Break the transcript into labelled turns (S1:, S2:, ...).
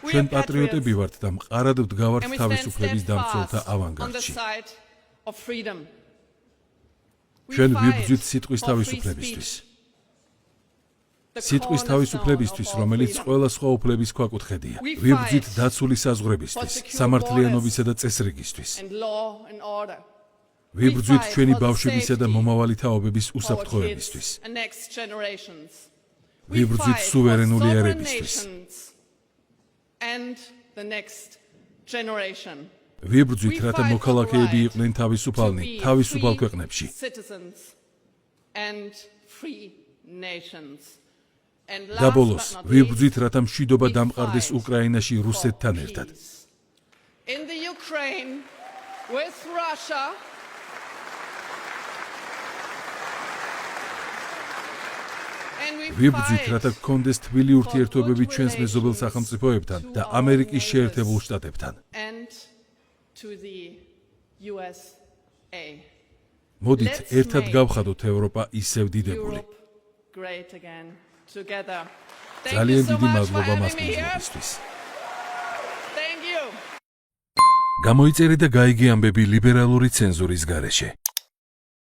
S1: ჩვენ პატრიოტები ვართ და მყარად ვდგავართ თავისუფლების დამცველთა ავანგარდში. ჩვენ ვიბრძვით სიტყვის თავისუფლებისთვის. სიტყვის თავისუფლებისთვის, რომელიც ყველა სხვა უფლების ქვაკუთხედია. ვიბრძვით დაცული საზღვრებისთვის, სამართლიანობისა და წესრიგისთვის. ვიბრძვით ჩვენი ბავშვებისა და მომავალი თაობების უსაფრთხოებისთვის. ვიბრძვით სუვერენული ერებისთვის. ვიბრძვით, რათა მოქალაქეები იყვნენ თავისუფალნი თავისუფალ ქვეყნებში. და ბოლოს, ვიბრძვით, რათა მშვიდობა დამყარდეს უკრაინაში რუსეთთან ერთად. ვიბრძვით, რათა გქონდეს თბილი ურთიერთობები ჩვენს მეზობელ სახელმწიფოებთან და ამერიკის შეერთებულ შტატებთან. მოდით, ერთად გავხადოთ ევროპა ისევ დიდებული. ძალიან დიდი მადლობა მასპინძლობისთვის. გამოიწერე და გაიგე ამბები ლიბერალური ცენზურის გარეშე.